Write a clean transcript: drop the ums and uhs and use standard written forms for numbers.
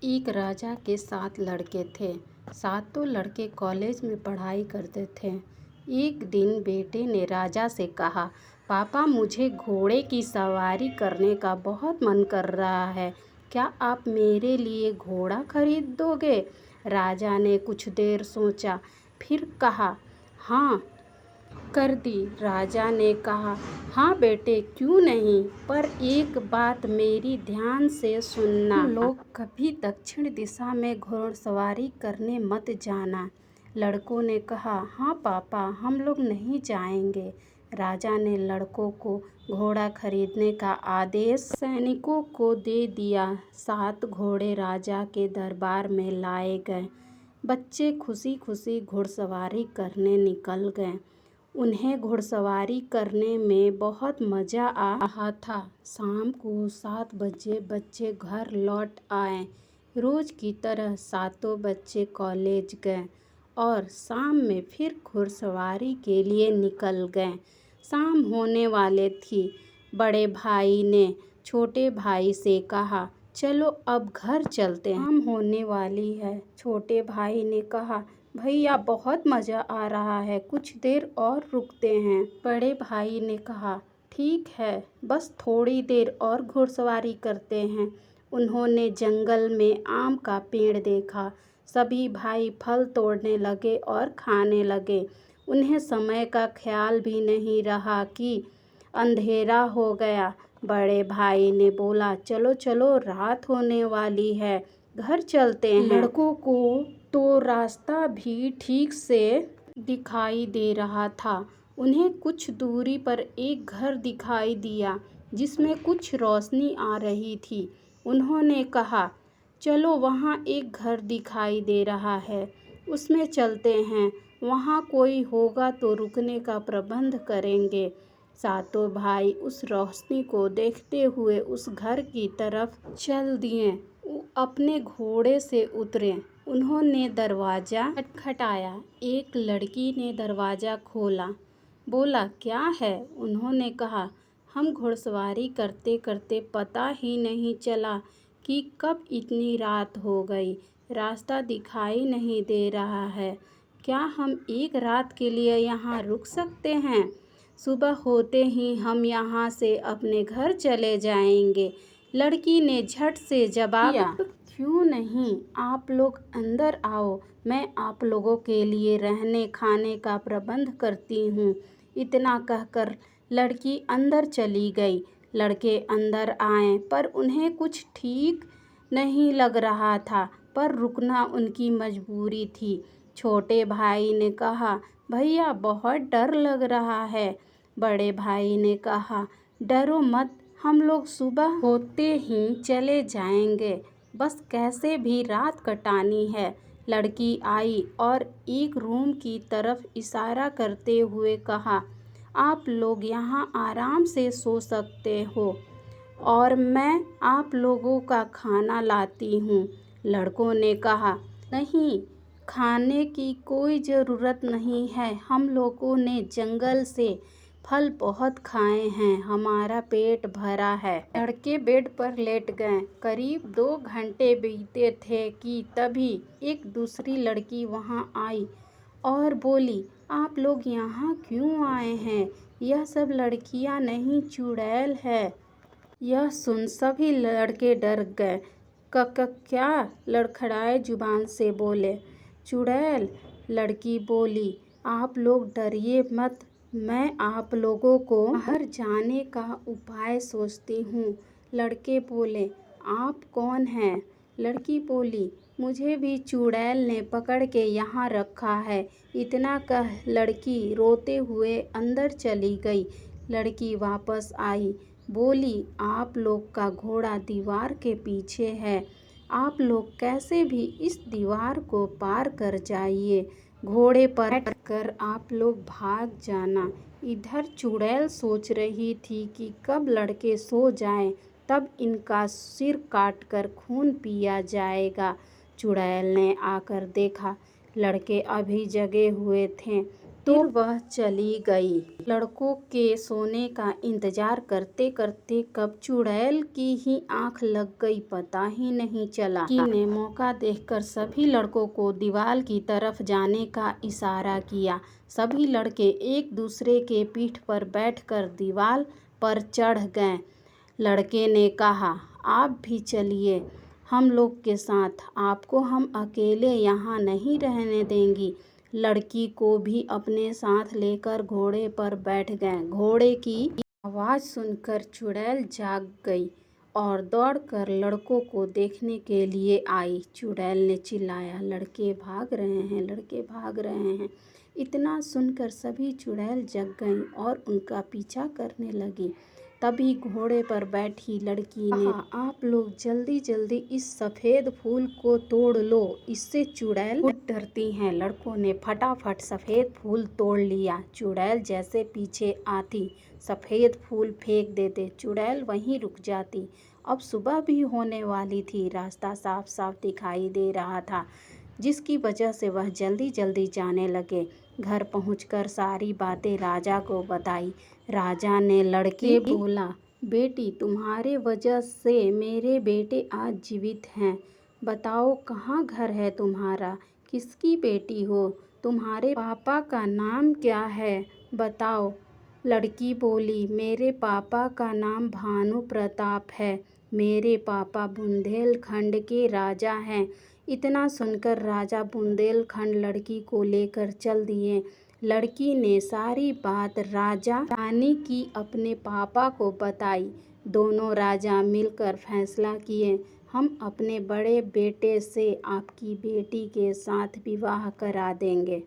एक राजा के 7 लड़के थे। सातों लड़के कॉलेज में पढ़ाई करते थे। एक दिन बेटे ने राजा से कहा, पापा मुझे घोड़े की सवारी करने का बहुत मन कर रहा है, क्या आप मेरे लिए घोड़ा खरीद दोगे? राजा ने कुछ देर सोचा, फिर कहा, हाँ कर दी। राजा ने कहा, हाँ बेटे क्यों नहीं, पर एक बात मेरी ध्यान से सुनना, तुम लोग कभी दक्षिण दिशा में घोड़सवारी करने मत जाना। लड़कों ने कहा, हाँ पापा हम लोग नहीं जाएंगे। राजा ने लड़कों को घोड़ा खरीदने का आदेश सैनिकों को दे दिया। 7 घोड़े राजा के दरबार में लाए गए। बच्चे खुशी खुशी घुड़सवारी करने निकल गए। उन्हें घुड़सवारी करने में बहुत मज़ा आ रहा था। शाम को 7 बजे बच्चे घर लौट आए। रोज़ की तरह सातों बच्चे कॉलेज गए और शाम में फिर घुड़सवारी के लिए निकल गए। शाम होने वाली थी। बड़े भाई ने छोटे भाई से कहा, चलो अब घर चलते हैं, शाम होने वाली है। छोटे भाई ने कहा, भैया बहुत मज़ा आ रहा है, कुछ देर और रुकते हैं। बड़े भाई ने कहा, ठीक है, बस थोड़ी देर और घुड़सवारी करते हैं। उन्होंने जंगल में आम का पेड़ देखा। सभी भाई फल तोड़ने लगे और खाने लगे। उन्हें समय का ख्याल भी नहीं रहा कि अंधेरा हो गया। बड़े भाई ने बोला, चलो चलो रात होने वाली है, घर चलते हैं। लड़कों को तो रास्ता भी ठीक से दिखाई दे रहा था। उन्हें कुछ दूरी पर एक घर दिखाई दिया जिसमें कुछ रोशनी आ रही थी। उन्होंने कहा, चलो वहाँ एक घर दिखाई दे रहा है, उसमें चलते हैं, वहाँ कोई होगा तो रुकने का प्रबंध करेंगे। सातों भाई उस रोशनी को देखते हुए उस घर की तरफ चल दिए। अपने घोड़े से उतरे। उन्होंने दरवाज़ा खटखटाया। एक लड़की ने दरवाज़ा खोला। बोला, क्या है? उन्होंने कहा, हम घुड़सवारी करते करते पता ही नहीं चला कि कब इतनी रात हो गई। रास्ता दिखाई नहीं दे रहा है। क्या हम एक रात के लिए यहाँ रुक सकते हैं? सुबह होते ही हम यहाँ से अपने घर चले जाएंगे। लड़की ने झट से जवाब दिया, क्यों नहीं, आप लोग अंदर आओ, मैं आप लोगों के लिए रहने खाने का प्रबंध करती हूँ। इतना कहकर लड़की अंदर चली गई। लड़के अंदर आए पर उन्हें कुछ ठीक नहीं लग रहा था, पर रुकना उनकी मजबूरी थी। छोटे भाई ने कहा, भैया बहुत डर लग रहा है। बड़े भाई ने कहा, डरो मत, हम लोग सुबह होते ही चले जाएंगे, बस कैसे भी रात कटानी है। लड़की आई और एक रूम की तरफ इशारा करते हुए कहा, आप लोग यहाँ आराम से सो सकते हो और मैं आप लोगों का खाना लाती हूँ। लड़कों ने कहा, नहीं, खाने की कोई ज़रूरत नहीं है, हम लोगों ने जंगल से फल बहुत खाए हैं, हमारा पेट भरा है। लड़के बेड पर लेट गए। करीब 2 घंटे बीते थे कि तभी एक दूसरी लड़की वहाँ आई और बोली, आप लोग यहाँ क्यों आए हैं? यह सब लड़कियाँ नहीं, चुड़ैल है। यह सुन सभी लड़के डर गए। क्या? लड़खड़ाए जुबान से बोले, चुड़ैल। लड़की बोली, आप लोग डरिए मत, मैं आप लोगों को बाहर जाने का उपाय सोचती हूँ। लड़के बोले, आप कौन हैं? लड़की बोली, मुझे भी चुड़ैल ने पकड़ के यहाँ रखा है। इतना कह लड़की रोते हुए अंदर चली गई। लड़की वापस आई, बोली, आप लोग का घोड़ा दीवार के पीछे है, आप लोग कैसे भी इस दीवार को पार कर जाइए, घोड़े पर बैठकर आप लोग भाग जाना। इधर चुड़ैल सोच रही थी कि कब लड़के सो जाएं, तब इनका सिर काटकर खून पिया जाएगा। चुड़ैल ने आकर देखा, लड़के अभी जगे हुए थे, तो वह चली गई। लड़कों के सोने का इंतजार करते करते कब चुड़ैल की ही आंख लग गई पता ही नहीं चला। लड़की ने मौका देखकर सभी लड़कों को दीवार की तरफ जाने का इशारा किया। सभी लड़के एक दूसरे के पीठ पर बैठकर दीवार पर चढ़ गए। लड़के ने कहा, आप भी चलिए हम लोग के साथ, आपको हम अकेले यहाँ नहीं रहने देंगी। लड़की को भी अपने साथ लेकर घोड़े पर बैठ गए। घोड़े की आवाज़ सुनकर चुड़ैल जाग गई और दौड़कर लड़कों को देखने के लिए आई। चुड़ैल ने चिल्लाया, लड़के भाग रहे हैं, लड़के भाग रहे हैं। इतना सुनकर सभी चुड़ैल जग गईं और उनका पीछा करने लगी। तभी घोड़े पर बैठी लड़की ने, आप लोग जल्दी जल्दी इस सफ़ेद फूल को तोड़ लो, इससे चुड़ैल डरती हैं। लड़कों ने फटाफट सफ़ेद फूल तोड़ लिया। चुड़ैल जैसे पीछे आती सफ़ेद फूल फेंक देते, चुड़ैल वहीं रुक जाती। अब सुबह भी होने वाली थी। रास्ता साफ साफ दिखाई दे रहा था, जिसकी वजह से वह जल्दी जल्दी जाने लगे। घर पहुंचकर सारी बातें राजा को बताई। राजा ने लड़के बोला, बेटी तुम्हारे वजह से मेरे बेटे आज जीवित हैं। बताओ कहाँ घर है तुम्हारा, किसकी बेटी हो, तुम्हारे पापा का नाम क्या है, बताओ। लड़की बोली, मेरे पापा का नाम भानु प्रताप है, मेरे पापा बुंदेलखंड के राजा हैं। इतना सुनकर राजा बुंदेलखंड लड़की को लेकर चल दिए। लड़की ने सारी बात राजा रानी की अपने पापा को बताई। दोनों राजा मिलकर फैसला किए, हम अपने बड़े बेटे से आपकी बेटी के साथ विवाह करा देंगे।